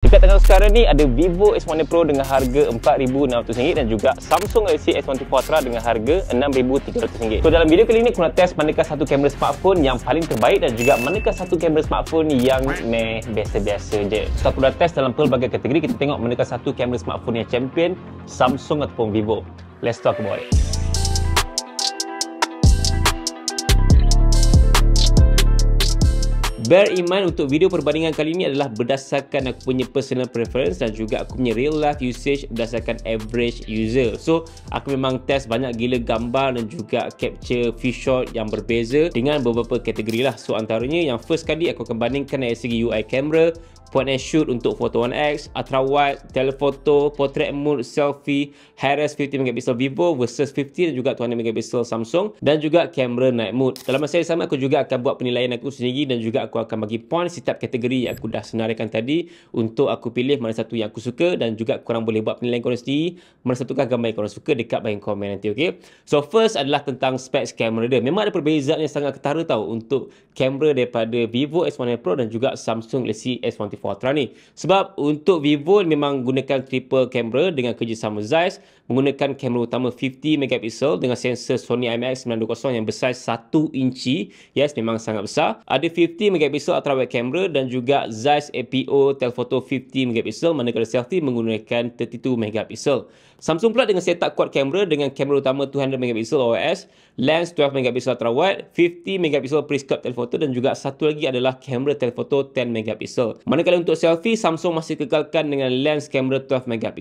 Dekat tangan sekarang ni ada Vivo S1 Pro dengan harga RM4,600 dan juga Samsung Galaxy S24 Ultra dengan harga RM6,300. So dalam video kali ni aku nak test manakah satu kamera smartphone yang paling terbaik dan juga manakah satu kamera smartphone yang biasa-biasa je. So aku dah test dalam pelbagai kategori, kita tengok manakah satu kamera smartphone yang champion, Samsung ataupun Vivo. Let's talk about it. Bear in mind untuk video perbandingan kali ini adalah berdasarkan aku punya personal preference dan juga aku punya real life usage berdasarkan average user. So aku memang test banyak gila gambar dan juga capture few shot yang berbeza dengan beberapa kategori lah. So antaranya yang first kali aku akan bandingkan dari segi UI kamera, point and shoot untuk Photo 1X, ultra wide, telephoto, portrait mode, selfie, high-res 50MP Vivo versus 50 dan juga 200MP Samsung, dan juga kamera night mode. Dalam masa yang sama aku juga akan buat penilaian aku sendiri dan juga aku akan bagi point setiap kategori yang aku dah senaraikan tadi untuk aku pilih mana satu yang aku suka dan juga korang boleh buat penilaian korang sendiri mana satukah gambar yang korang suka dekat bahagian komen nanti, okay? So first adalah tentang specs kamera dia. Memang ada perbezaan yang sangat ketara tau untuk kamera daripada Vivo S1 Pro dan juga Samsung Galaxy S24 Ultra ni. Sebab untuk Vivo memang gunakan triple kamera dengan kerjasama Zeiss, menggunakan kamera utama 50MP dengan sensor Sony IMX920 yang besar 1 inci. Yes, memang sangat besar. Ada 50MP ultra wide kamera dan juga Zeiss APO telephoto 50MP, manakala selfie menggunakan 32MP. Samsung pula dengan setup quad kamera dengan kamera utama 200MP OIS, lens 12MP ultra wide, 50MP pre-scope telephoto dan juga satu lagi adalah kamera telephoto 10MP. Manakala untuk selfie, Samsung masih kekalkan dengan lens kamera 12MP.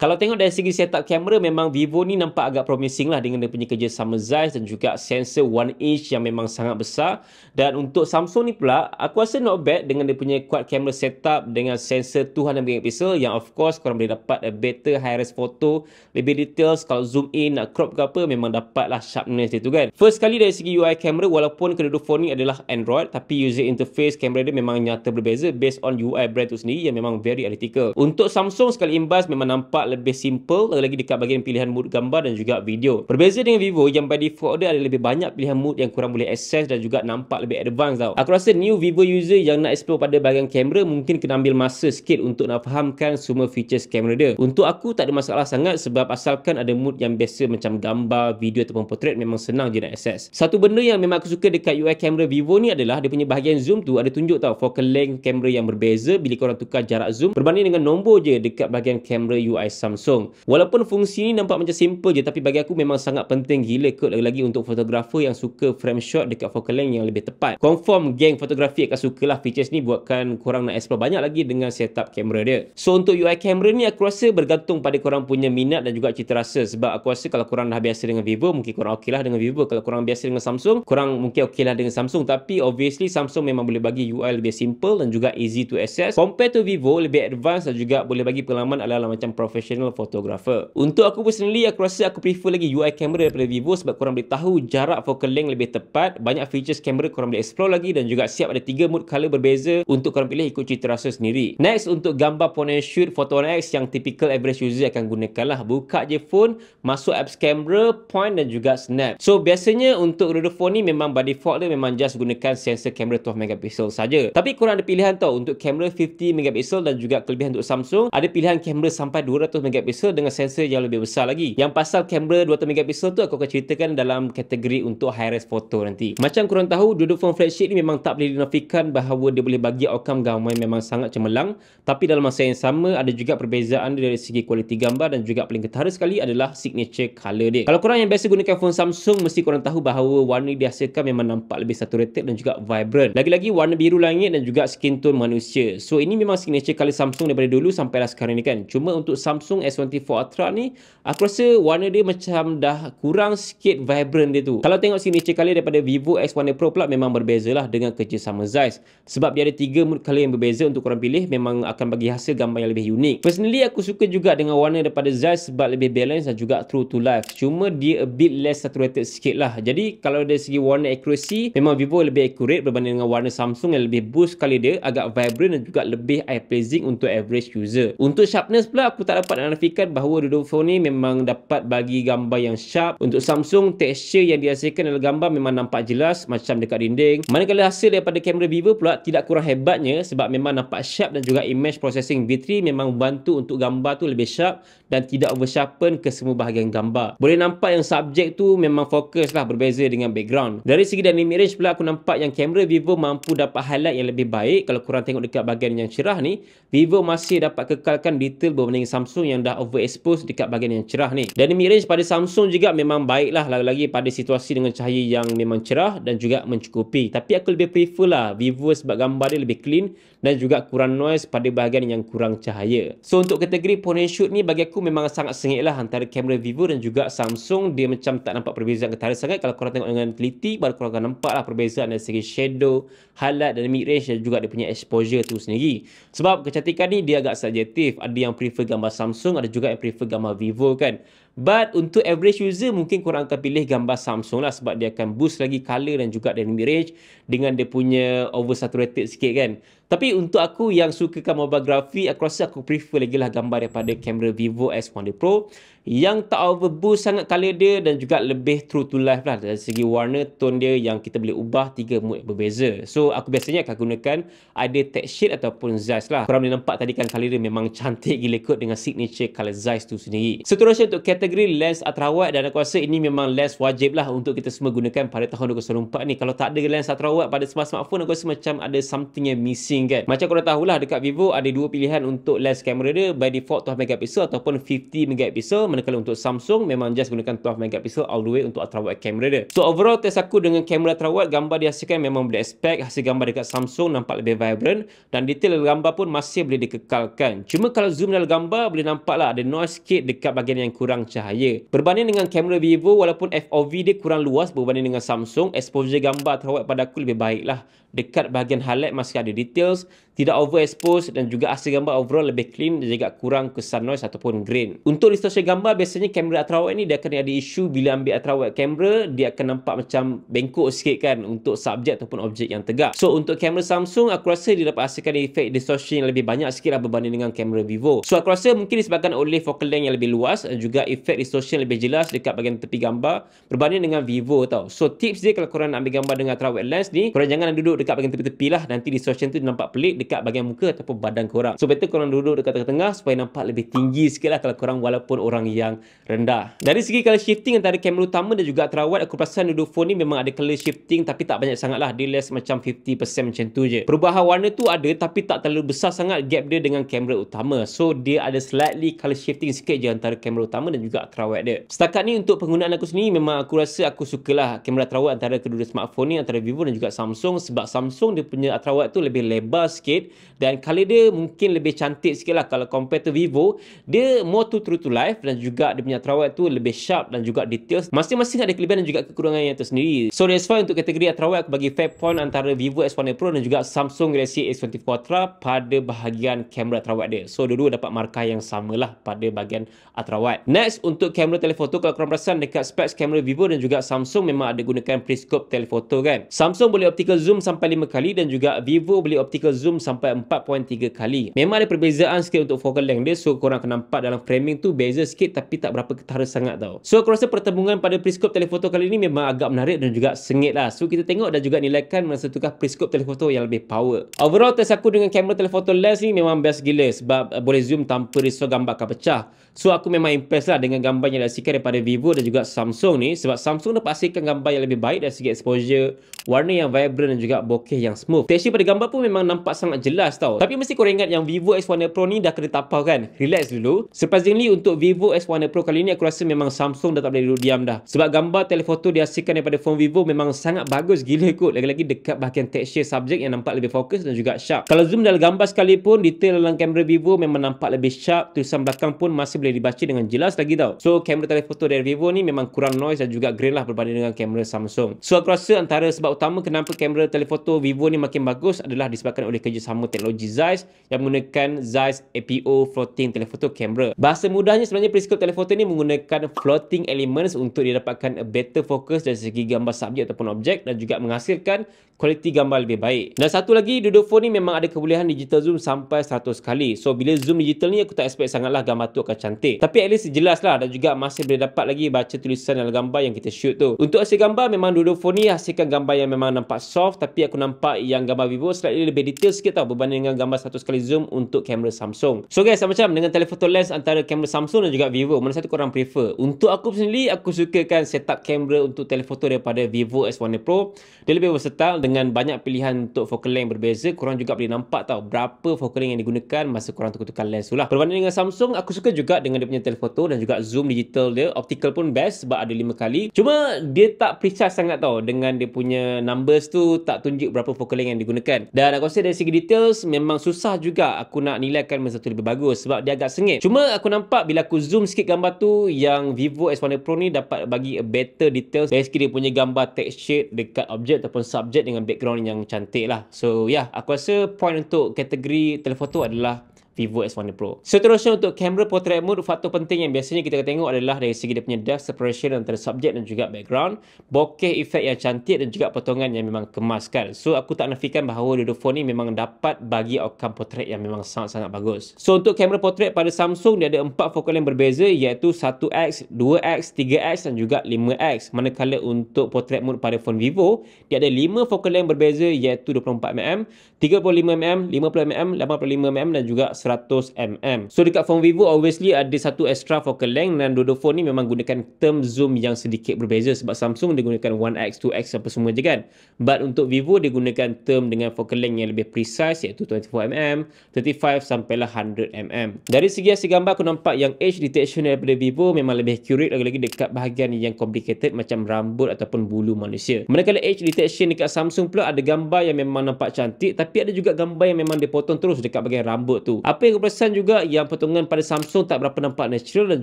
Kalau tengok dari segi setup kamera, memang Vivo ni nampak agak promising lah dengan dia punya kerjasama Zeiss dan juga sensor 1 inch yang memang sangat besar. Dan untuk Samsung ni pula, aku rasa not bad dengan dia punya quad camera setup dengan sensor 200MP yang of course korang boleh dapat a better high-res photo, lebih details. Kalau zoom in, nak crop ke apa, memang dapatlah sharpness dia tu kan. First kali dari segi UI kamera, walaupun kedua-dua phone ni adalah Android, tapi user interface kamera dia memang nyata berbeza based on UI brand tu sendiri yang memang very analytical. Untuk Samsung sekali imbas memang nampak lebih simple, lagi dekat bahagian pilihan mood gambar dan juga video. Berbeza dengan Vivo yang by default dia ada lebih banyak pilihan mood yang korang boleh access dan juga nampak lebih advance tau. Aku rasa new Vivo user yang nak explore pada bahagian kamera mungkin kena ambil masa sikit untuk nak fahamkan semua features kamera dia. Untuk aku tak ada masalah sangat sebab asalkan ada mood yang biasa macam gambar, video ataupun portrait, memang senang je nak access. Satu benda yang memang aku suka dekat UI kamera Vivo ni adalah dia punya bahagian zoom tu ada tunjuk tau focal length kamera yang berbeza bila korang tukar jarak zoom berbanding dengan nombor je dekat bahagian kamera UI Samsung. Walaupun fungsi ni nampak macam simple je, tapi bagi aku memang sangat penting gila kot, lagi-lagi untuk fotografer yang suka frame shot dekat focal length yang lebih tepat. Confirm geng fotografi akan sukalah features ni, buatkan korang nak explore banyak lagi dengan setup kamera dia. So untuk UI kamera ni aku rasa bergantung pada korang punya minat dan juga cita rasa. Sebab aku rasa kalau korang dah biasa dengan Vivo, mungkin korang okey lah dengan Vivo. Kalau korang biasa dengan Samsung, korang mungkin okey lah dengan Samsung. Tapi obviously Samsung memang boleh bagi UI lebih simple dan juga easy to access. Compare to Vivo, lebih advance dan juga boleh bagi pengalaman ala-ala macam professional photographer. Untuk aku personally, aku rasa aku prefer lagi UI kamera daripada Vivo sebab korang boleh tahu jarak focal length lebih tepat, banyak features kamera korang boleh explore lagi dan juga siap ada 3 mood color berbeza untuk korang pilih ikut cita rasa sendiri. Next, untuk gambar point and shoot Photo 1X yang typical average user akan gunakan lah. Buka je phone, masuk apps kamera, point dan juga snap. So biasanya untuk kedua phone ni memang by default dia memang just gunakan sensor kamera 12MP saja. Tapi korang ada pilihan tau untuk kamera 50MP dan juga kelebihan untuk Samsung ada pilihan kamera sampai 200MP dengan sensor yang lebih besar lagi. Yang pasal kamera 200MP tu aku akan ceritakan dalam kategori untuk high-res photo nanti. Macam korang tahu, dua phone flagship ni memang tak boleh dinafikan bahawa dia boleh bagi outcome gambar yang memang sangat cemerlang, tapi dalam masa yang sama ada juga perbezaan dari segi kualiti gambar dan juga paling ketara sekali adalah signature color dia. Kalau korang yang biasa gunakan phone Samsung, mesti korang tahu bahawa warna dihasilkan memang nampak lebih saturated dan juga vibrant. Lagi-lagi warna biru langit dan juga skin tone manusia. So ini memang signature color Samsung daripada dulu sampailah sekarang ni kan. Cuma untuk Samsung S24 Ultra ni, aku rasa warna dia macam dah kurang sikit vibrant dia tu. Kalau tengok signature color daripada Vivo S1 Pro pula memang berbeza lah dengan kerjasama Zeiss. Sebab dia ada 3 mood color yang berbeza untuk korang pilih, memang akan bagi hasil gambar yang lebih unik. Personally aku suka juga dengan warna daripada Zeiss sebab lebih balance dan juga true to life. Cuma dia a bit less saturated sikit lah. Jadi kalau dari segi warna accuracy, memang Vivo lebih accurate berbanding dengan warna Samsung yang lebih boost kali dia, agak vibrant dan juga lebih eye pleasing untuk average user. Untuk sharpness pula, aku tak dapat nak nafikan bahawa dua-dua phone ni memang dapat bagi gambar yang sharp. Untuk Samsung, tekstur yang dihasilkan dalam gambar memang nampak jelas macam dekat dinding. Manakala hasil daripada kamera Vivo pula tidak kurang hebatnya sebab memang nampak sharp dan juga image processing V3 memang membantu untuk gambar tu lebih sharp dan tidak oversharpen ke semua bahagian gambar. Boleh nampak yang subjek tu memang fokus lah berbeza dengan background. Dari segi dynamic range pula, aku nampak yang kamera Vivo mampu dapat highlight yang lebih baik. Kalau korang tengok dekat bahagian yang cerah ni, Vivo masih dapat kekalkan detail berbanding Samsung yang dah overexpose dekat bahagian yang cerah ni. Dynamic range pada Samsung juga memang baik lah, lagi-lagi pada situasi dengan cahaya yang memang cerah dan juga mencukupi. Tapi aku lebih prefer lah Vivo sebab gambar dia lebih clean dan juga kurang noise pada bahagian yang kurang cahaya. So untuk kategori point and shoot ni, bagi aku memang sangat sengit lah antara kamera Vivo dan juga Samsung. Dia macam tak nampak perbezaan ketara sangat. Kalau korang tengok dengan teliti, baru korang akan nampak lah perbezaan dari segi shadow, highlight dan mid range dan juga dia punya exposure tu sendiri. Sebab kecantikan ni dia agak subjektif. Ada yang prefer gambar Samsung, ada juga yang prefer gambar Vivo kan. But untuk average user, mungkin korang akan pilih gambar Samsung lah sebab dia akan boost lagi color dan juga dynamic range dengan dia punya oversaturated sikit kan. Tapi untuk aku yang sukakan mobilografi, aku rasa aku prefer lagi lah gambar daripada kamera Vivo S100 Pro yang tak overboost sangat color dia dan juga lebih true to life lah dari segi warna tone dia yang kita boleh ubah 3 mood berbeza. So aku biasanya akan gunakan ada tech shade ataupun Zeiss lah. Korang boleh nampak tadi kan color dia memang cantik gila kot dengan signature color Zeiss tu sendiri. Seterusnya untuk kategori lens ultrawide, dan aku rasa ini memang lens wajib lah untuk kita semua gunakan pada tahun 2024 ni. Kalau tak ada lens ultrawide pada smartphone, aku rasa macam ada something yang missing kan. Macam korang tahulah dekat Vivo ada dua pilihan untuk lens kamera dia, by default 12 megapixel ataupun 50 megapixel. Manakala untuk Samsung memang just gunakan 12 megapixel all the way untuk ultrawide kamera dia. So overall test aku dengan kamera ultrawide, gambar dihasilkan memang boleh expect hasil gambar dekat Samsung nampak lebih vibrant dan detail dalam gambar pun masih boleh dikekalkan. Cuma kalau zoom dalam gambar boleh nampak lah ada noise sikit dekat bahagian yang kurang cahaya. Berbanding dengan kamera Vivo, walaupun FOV dia kurang luas berbanding dengan Samsung, exposure gambar ultrawide pada aku lebih baik lah. Dekat bahagian highlight masih ada details, tidak overexpose dan juga hasil gambar overall lebih clean dan juga kurang kesan noise ataupun grain. Untuk distortion gambar, biasanya kamera ultrawide ni dia akan ada isu bila ambil ultrawide kamera, dia akan nampak macam bengkok sikit kan untuk subjek ataupun objek yang tegak. So untuk kamera Samsung, aku rasa dia dapat hasilkan efek distortion yang lebih banyak sikit lah berbanding dengan kamera Vivo. So aku rasa mungkin disebabkan oleh focal length yang lebih luas dan juga efek distortion lebih jelas dekat bahagian tepi gambar berbanding dengan Vivo tau. So tips dia kalau korang nak ambil gambar dengan ultrawide lens ni, korang jangan duduk dekat bahagian tepi-tepi lah, nanti distortion tu nampak pelik dekat bahagian muka ataupun badan korang. So better korang duduk dekat tengah-tengah supaya nampak lebih tinggi sikit lah kalau korang walaupun orang yang rendah. Dari segi color shifting antara kamera utama dan juga ultrawide, aku perasan dua phone ni memang ada color shifting tapi tak banyak sangat lah, dia less macam 50% macam tu je. Perubahan warna tu ada tapi tak terlalu besar sangat gap dia dengan kamera utama. So dia ada slightly color shifting sikit je antara kamera utama dan juga ultrawide dia. Setakat ni untuk penggunaan aku sendiri, memang aku rasa aku sukalah kamera ultrawide antara kedua smartphone ni, antara Vivo dan juga Samsung, sebab Samsung dia punya ultrawide tu lebih lebar sikit dan color dia mungkin lebih cantik sikit lah kalau compare to Vivo. Dia more to true to life dan juga dia punya ultrawide tu lebih sharp dan juga details. Masing-masing ada kelebihan dan juga kekurangan yang tersendiri. So that's why untuk kategori ultrawide aku bagi fair point antara Vivo S100 Pro dan juga Samsung Galaxy S24 Ultra pada bahagian kamera ultrawide dia. So dua-dua dapat markah yang samalah pada bahagian ultrawide. Next untuk kamera telefoto, kalau korang perasan dekat specs kamera Vivo dan juga Samsung memang ada gunakan periscope telefoto kan. Samsung boleh optical zoom sampai 5 kali dan juga Vivo boleh optical zoom sampai 4.3 kali. Memang ada perbezaan sikit untuk focal length dia, so korang akan nampak dalam framing tu beza sikit tapi tak berapa ketara sangat tau. So aku rasa pertembungan pada periscope telefoto kali ni memang agak menarik dan juga sengit lah. So kita tengok dan juga nilaikan mana satukah periscope telefoto yang lebih power. Overall test aku dengan kamera telefoto lens ni memang best gila sebab boleh zoom tanpa risau gambar akan pecah. So aku memang impress lah dengan gambar yang dihasilkan daripada Vivo dan juga Samsung ni, sebab Samsung dapat hasilkan gambar yang lebih baik dari segi exposure, warna yang vibrant dan juga bokeh yang smooth. Tekstur pada gambar pun memang nampak sangat jelas tau. Tapi mesti korang ingat yang Vivo S100 Pro ni dah kena tapau kan. Relax dulu. Surprisingly untuk Vivo S100 Pro kali ni aku rasa memang Samsung dah tak boleh duduk diam dah. Sebab gambar telefoto dihasilkan daripada phone Vivo memang sangat bagus gila kot. Lagi-lagi dekat bahagian tekstur subjek yang nampak lebih fokus dan juga sharp. Kalau zoom dalam gambar sekalipun, detail dalam kamera Vivo memang nampak lebih sharp. Tulisan belakang pun masih boleh dibaca dengan jelas lagi tau. So kamera telefoto dari Vivo ni memang kurang noise dan juga grain lah berbanding dengan kamera Samsung. So aku rasa antara sebab sebab utama kenapa kamera telefoto Vivo ni makin bagus adalah disebabkan oleh kerjasama teknologi Zeiss yang menggunakan Zeiss APO Floating Telephoto Camera. Bahasa mudahnya sebenarnya periskop telefoto ni menggunakan floating elements untuk didapatkan a better focus dari segi gambar subjek ataupun objek dan juga menghasilkan kualiti gambar lebih baik. Dan satu lagi, dua-dua phone ni memang ada kebolehan digital zoom sampai 100 kali. So bila zoom digital ni aku tak expect sangatlah gambar tu akan cantik. Tapi at least jelas lah dan juga masih boleh dapat lagi baca tulisan dalam gambar yang kita shoot tu. Untuk hasil gambar memang dua-dua phone ni hasilkan gambar yang memang nampak soft, tapi aku nampak yang gambar Vivo slightly lebih detail sikit tau berbanding dengan gambar 100 kali zoom untuk kamera Samsung. So guys, macam dengan telephoto lens antara kamera Samsung dan juga Vivo, mana satu korang prefer? Untuk aku sendiri, aku sukakan setup kamera untuk telephoto daripada Vivo S1 Pro. Dia lebih versatile dengan banyak pilihan untuk focal length berbeza. Korang juga boleh nampak tau berapa focal length yang digunakan masa korang tukar-tukar lens tu lah. Berbanding dengan Samsung, aku suka juga dengan dia punya telephoto dan juga zoom digital dia. Optical pun best sebab ada 5 kali. Cuma dia tak precise sangat tau dengan dia punya numbers tu, tak tunjuk berapa focal length yang digunakan. Dan aku rasa dari segi details memang susah juga aku nak nilaikan mana satu lebih bagus sebab dia agak sengit. Cuma aku nampak bila aku zoom sikit gambar tu, yang Vivo S1 Pro ni dapat bagi a better details dari segi dia punya gambar texture dekat objek ataupun subjek dengan background yang cantik lah. So aku rasa point untuk kategori telefoto adalah Vivo S1 Pro. Seterusnya untuk kamera portrait mode, faktor penting yang biasanya kita akan tengok adalah dari segi dia punya depth separation antara subjek dan juga background, bokeh efek yang cantik dan juga potongan yang memang kemaskan. So aku tak nafikan bahawa dua-dua phone ni memang dapat bagi outcome portrait yang memang sangat-sangat bagus. So untuk kamera portrait pada Samsung, dia ada 4 focal length berbeza iaitu 1x, 2x, 3x dan juga 5x. Manakala untuk portrait mode pada phone Vivo, dia ada 5 focal length berbeza iaitu 24mm, 35mm, 50mm, 85mm dan juga 100mm. So dekat phone Vivo obviously ada satu extra focal length dan dua-dua phone ni memang gunakan term zoom yang sedikit berbeza sebab Samsung dia gunakan 1x, 2x apa semua je kan. But untuk Vivo dia gunakan term dengan focal length yang lebih precise iaitu 24mm, 35 sampailah 100mm. Dari segi hasil gambar aku nampak yang edge detection daripada Vivo memang lebih accurate lagi-lagi dekat bahagian yang complicated macam rambut ataupun bulu manusia. Manakala edge detection dekat Samsung pula ada gambar yang memang nampak cantik tapi ada juga gambar yang memang dipotong terus dekat bahagian rambut tu. Apa yang aku perasan juga yang potongan pada Samsung tak berapa nampak natural dan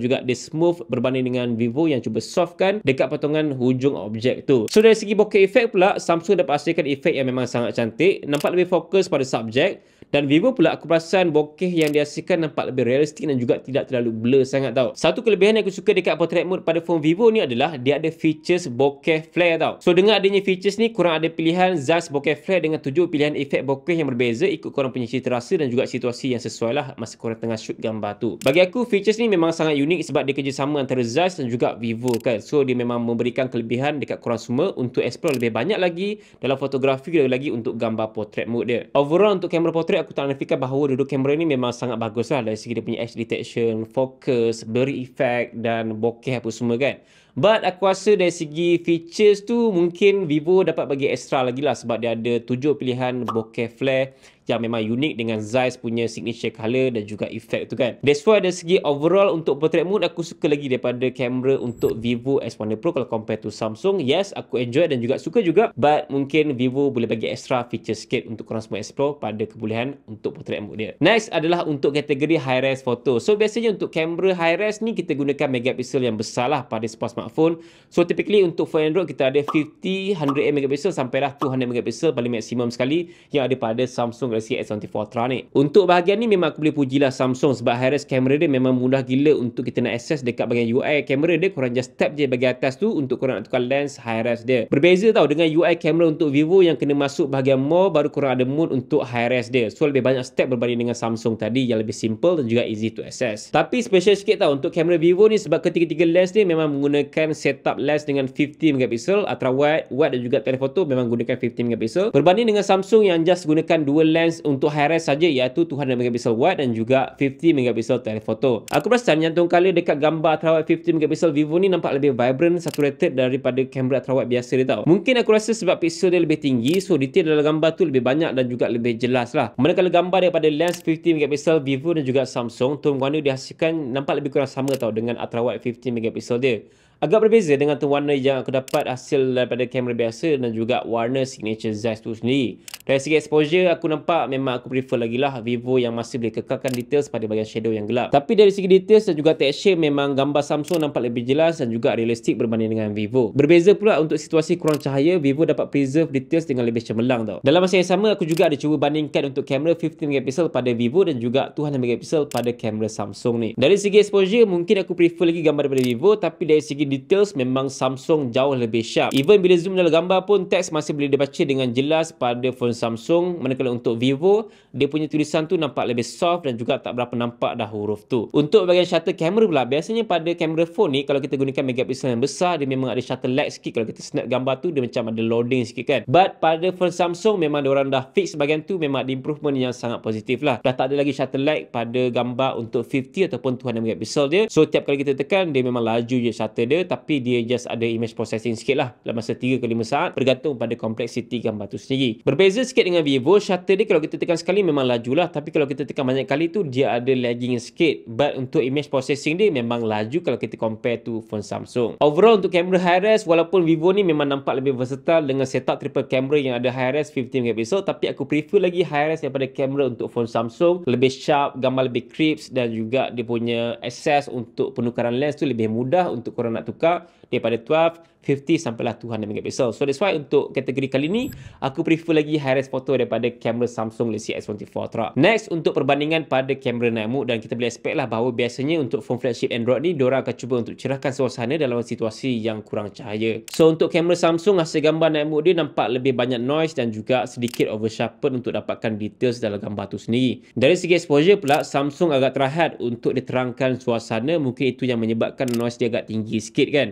juga dia smooth berbanding dengan Vivo yang cuba softkan dekat potongan hujung objek tu. So dari segi bokeh effect pula, Samsung dapat hasilkan efek yang memang sangat cantik, nampak lebih fokus pada subjek, dan Vivo pula aku perasan bokeh yang dihasilkan nampak lebih realistik dan juga tidak terlalu blur sangat tau. Satu kelebihan yang aku suka dekat portrait mode pada phone Vivo ni adalah dia ada features bokeh flare tau. So dengan adanya features ni, korang ada pilihan Zeiss bokeh flare dengan 7 pilihan efek bokeh yang berbeza ikut korang punya cita rasa dan juga situasi yang sesuai lah masa korang tengah shoot gambar tu. Bagi aku features ni memang sangat unik sebab dia kerjasama antara Zeiss dan juga Vivo kan. So dia memang memberikan kelebihan dekat korang semua untuk explore lebih banyak lagi dalam fotografi dan lagi untuk gambar portrait mode dia. Overall untuk kamera portrait aku tak nafikan bahawa dua-dua kamera ni memang sangat bagus lah dari segi dia punya edge detection, focus, blurry effect dan bokeh apa semua kan. But aku rasa dari segi features tu mungkin Vivo dapat bagi extra lagi lah sebab dia ada 7 pilihan bokeh flare yang memang unik dengan Zeiss punya signature color dan juga efek tu kan. That's why dari segi overall untuk portrait mode aku suka lagi daripada kamera untuk Vivo S1 Pro kalau compare to Samsung. Yes, aku enjoy dan juga suka juga, but mungkin Vivo boleh bagi extra feature sikit untuk korang semua explore pada kebolehan untuk portrait mode dia. Next adalah untuk kategori high res photo. So biasanya untuk kamera high res ni kita gunakan megapixel yang besar lah pada sebuah smartphone. So typically untuk phone Android kita ada 50, 100 megapixel sampailah 200 megapixel paling maksimum sekali yang ada pada Samsung Galaxy S24 Ultra ni. Untuk bahagian ni memang aku boleh pujilah Samsung sebab high-res kamera dia memang mudah gila untuk kita nak access dekat bahagian UI kamera dia. Korang just tap je bahagian atas tu untuk korang nak tukar lens high-res dia. Berbeza tau dengan UI kamera untuk Vivo yang kena masuk bahagian more baru korang ada mode untuk high-res dia. So lebih banyak step berbanding dengan Samsung tadi yang lebih simple dan juga easy to access. Tapi special sikit tau untuk kamera Vivo ni sebab ketiga-tiga lens dia memang menggunakan setup lens dengan 50 megapixel, ultra wide, wide dan juga telephoto memang gunakan 50 megapixel. Berbanding dengan Samsung yang just gunakan dua lens untuk high-res saja iaitu 200 megapixel wide dan juga 50 megapixel telephoto. Aku perasan jantung color dekat gambar ultra wide 50 megapixel Vivo ni nampak lebih vibrant, saturated daripada kamera ultra wide biasa dia tau. Mungkin aku rasa sebab pixel dia lebih tinggi, so detail dalam gambar tu lebih banyak dan juga lebih jelas lah. Manakala gambar daripada lens 50 megapixel Vivo dan juga Samsung, tone warna dihasilkan nampak lebih kurang sama tau dengan ultra wide 50 megapixel dia. Agak berbeza dengan tone warna yang aku dapat hasil daripada kamera biasa dan juga warna signature Zeiss tu sendiri. Dari segi exposure, aku nampak memang aku prefer lagi lah Vivo yang masih boleh kekalkan details pada bahagian shadow yang gelap. Tapi dari segi details dan juga texture, memang gambar Samsung nampak lebih jelas dan juga realistik berbanding dengan Vivo. Berbeza pula untuk situasi kurang cahaya, Vivo dapat preserve details dengan lebih cemerlang tau. Dalam masa yang sama, aku juga ada cuba bandingkan untuk kamera 15MP pada Vivo dan juga 200MP pada kamera Samsung ni. Dari segi exposure, mungkin aku prefer lagi gambar daripada Vivo, tapi dari segi details memang Samsung jauh lebih sharp. Even bila zoom dalam gambar pun, teks masih boleh dibaca dengan jelas pada phone Samsung, manakala untuk Vivo dia punya tulisan tu nampak lebih soft dan juga tak berapa nampak dah huruf tu. Untuk bahagian shutter camera pula, biasanya pada kamera phone ni kalau kita gunakan megapiksel yang besar, dia memang ada shutter lag sikit. Kalau kita snap gambar tu, dia macam ada loading sikit kan. But pada phone Samsung memang diorang dah fix bahagian tu, memang ada improvement yang sangat positif lah. Dah tak ada lagi shutter lag pada gambar untuk 50 ataupun 200 megapiksel dia. So tiap kali kita tekan, dia memang laju je shutter dia, tapi dia just ada image processing sikit lah dalam masa 3 ke 5 saat, bergantung pada kompleksiti gambar tu sendiri. Berbeza sikit dengan Vivo, shutter dia kalau kita tekan sekali memang laju lah, tapi kalau kita tekan banyak kali tu dia ada lagging sikit. But untuk image processing dia memang laju kalau kita compare to phone Samsung. Overall untuk kamera high res, walaupun Vivo ni memang nampak lebih versatile dengan setup triple camera yang ada high res 50MP, tapi aku prefer lagi high res daripada kamera untuk phone Samsung. Lebih sharp, gambar lebih crisp dan juga dia punya access untuk penukaran lens tu lebih mudah untuk korang nak tukar daripada 12, 50 sampailah 200MP. So that's why untuk kategori kali ni aku prefer lagi high res foto daripada kamera Samsung Galaxy S24 Ultra. Next untuk perbandingan pada kamera night mode, dan kita boleh expect lah bahawa biasanya untuk phone flagship Android ni diorang akan cuba untuk cerahkan suasana dalam situasi yang kurang cahaya. So untuk kamera Samsung, hasil gambar night mode dia nampak lebih banyak noise dan juga sedikit oversharpen untuk dapatkan details dalam gambar tu sendiri. Dari segi exposure pula, Samsung agak terhad untuk diterangkan suasana, mungkin itu yang menyebabkan noise dia agak tinggi sikit kan.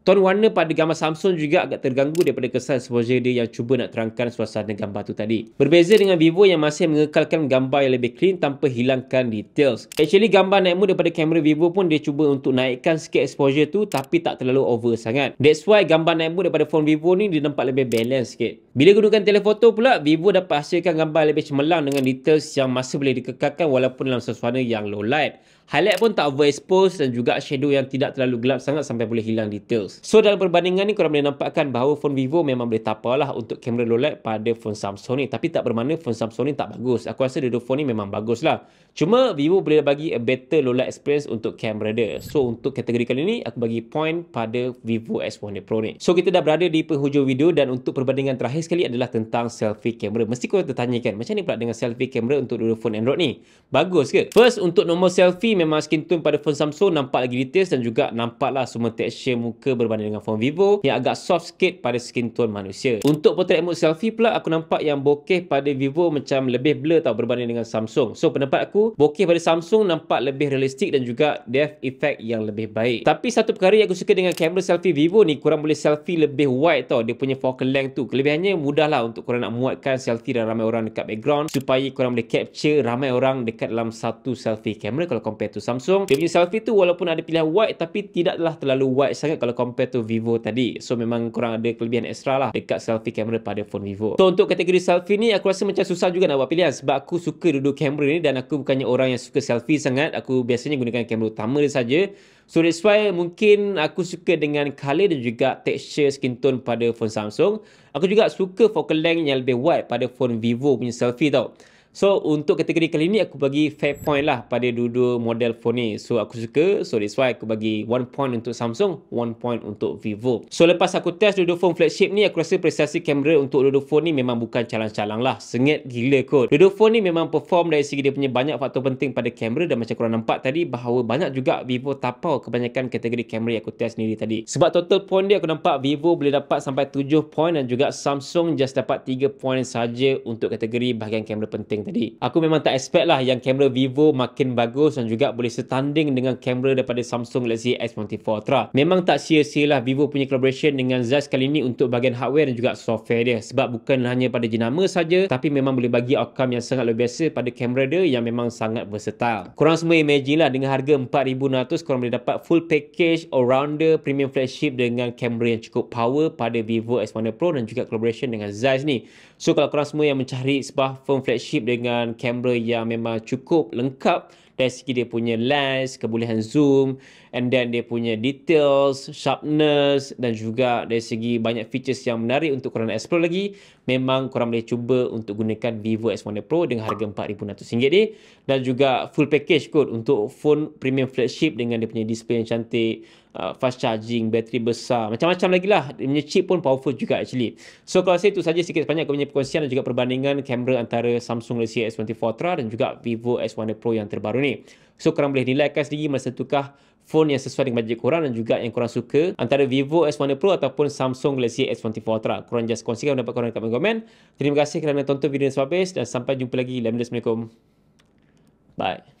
Tone warna pada gambar Samsung juga agak terganggu daripada kesan exposure dia yang cuba nak terangkan suasana gambar tu tadi. Berbeza dengan Vivo yang masih mengekalkan gambar yang lebih clean tanpa hilangkan details. Actually gambar night mode daripada kamera Vivo pun dia cuba untuk naikkan sikit exposure tu, tapi tak terlalu over sangat. That's why gambar night mode daripada phone Vivo ni dia nampak lebih balance sikit. Bila gunakan telefoto pula, Vivo dapat hasilkan gambar lebih cemerlang dengan details yang masih boleh dikekalkan walaupun dalam suasana yang low light. Highlight pun tak overexposed dan juga shadow yang tidak terlalu gelap sangat sampai boleh hilang details. So dalam perbandingan ni korang boleh nampakkan bahawa phone Vivo memang boleh tapau lah untuk kamera low light pada phone Samsung ni. Tapi tak bermakna phone Samsung ni tak bagus. Aku rasa dua-dua phone ni memang bagus lah. Cuma Vivo boleh bagi a better low light experience untuk kamera dia. So untuk kategori kali ni aku bagi point pada Vivo S100 Pro ni. So kita dah berada di penghujung video, dan untuk perbandingan terakhir sekali adalah tentang selfie kamera. Mesti korang tertanyakan macam ni pula dengan selfie kamera untuk dua-dua phone Android ni. Bagus ke? First untuk normal selfie, memang skin tone pada phone Samsung nampak lagi details dan juga nampaklah semua texture muka berbanding dengan phone Vivo yang agak soft sikit pada skin tone manusia. Untuk portrait mode selfie pula, aku nampak yang bokeh pada Vivo macam lebih blur tau berbanding dengan Samsung. So pendapat aku, bokeh pada Samsung nampak lebih realistik dan juga depth effect yang lebih baik. Tapi satu perkara yang aku suka dengan kamera selfie Vivo ni, korang boleh selfie lebih wide tau. Dia punya focal length tu, kelebihannya mudahlah untuk korang nak muatkan selfie dan ramai orang dekat background supaya korang boleh capture ramai orang dekat dalam satu selfie kamera. Kalau compare to Samsung, dia punya selfie tu walaupun ada pilihan wide tapi tidaklah terlalu wide sangat kalau compare to Vivo tadi. So memang korang ada kelebihan ekstra lah dekat selfie kamera pada phone Vivo. So untuk kategori selfie ni aku rasa macam susah juga nak buat pilihan sebab aku suka dua-dua kamera ni dan aku bukannya orang yang suka selfie sangat. Aku biasanya gunakan kamera utama dia saja. So that's why mungkin aku suka dengan color dan juga texture skin tone pada phone Samsung. Aku juga suka focal length yang lebih wide pada phone Vivo punya selfie tau. So untuk kategori kali ni aku bagi fair point lah pada dua-dua model phone ni. So aku suka, so that's why aku bagi 1 point untuk Samsung, 1 point untuk Vivo. So lepas aku test dua-dua phone flagship ni, aku rasa prestasi kamera untuk dua-dua phone ni memang bukan calang-calang lah. Sengit gila kot. Dua-dua phone ni memang perform dari segi dia punya banyak faktor penting pada kamera, dan macam korang nampak tadi bahawa banyak juga Vivo tapau kebanyakan kategori kamera yang aku test sendiri tadi. Sebab total point dia aku nampak Vivo boleh dapat sampai 7 point dan juga Samsung just dapat 3 point saja untuk kategori bahagian kamera penting tadi. Aku memang tak expect lah yang kamera Vivo makin bagus dan juga boleh setanding dengan kamera daripada Samsung Galaxy S24 Ultra. Memang tak sia-sia lah Vivo punya collaboration dengan Zeiss kali ni untuk bahagian hardware dan juga software dia, sebab bukan hanya pada jenama saja tapi memang boleh bagi outcome yang sangat luar biasa pada kamera dia yang memang sangat versatile. Korang semua imagine lah dengan harga 4,600 korang boleh dapat full package all-rounder premium flagship dengan kamera yang cukup power pada Vivo S100 Pro dan juga collaboration dengan Zeiss ni. So kalau korang semua yang mencari sebuah phone flagship dengan kamera yang memang cukup lengkap dari segi dia punya lens, kebolehan zoom, and then dia punya details, sharpness, dan juga dari segi banyak features yang menarik untuk korang nak explore lagi. Memang korang boleh cuba untuk gunakan Vivo X100 Pro dengan harga RM4,600 ni, dan juga full package kot untuk phone premium flagship dengan dia punya display yang cantik, fast charging, bateri besar, macam-macam lagi lah. Dia punya chip pun powerful juga actually. So kalau saya itu saja sikit sebanyak aku punya perkongsian dan juga perbandingan kamera antara Samsung Galaxy S24 Ultra dan juga Vivo S100 Pro yang terbaru ni. So korang boleh nilaikan sendiri mana satukah phone yang sesuai dengan bajet korang dan juga yang korang suka antara Vivo S100 Pro ataupun Samsung Galaxy S24 Ultra. Korang just kongsikan pendapat korang dekat komen. Terima kasih kerana tonton video ini sampai habis dan sampai jumpa lagi. Assalamualaikum. Bye.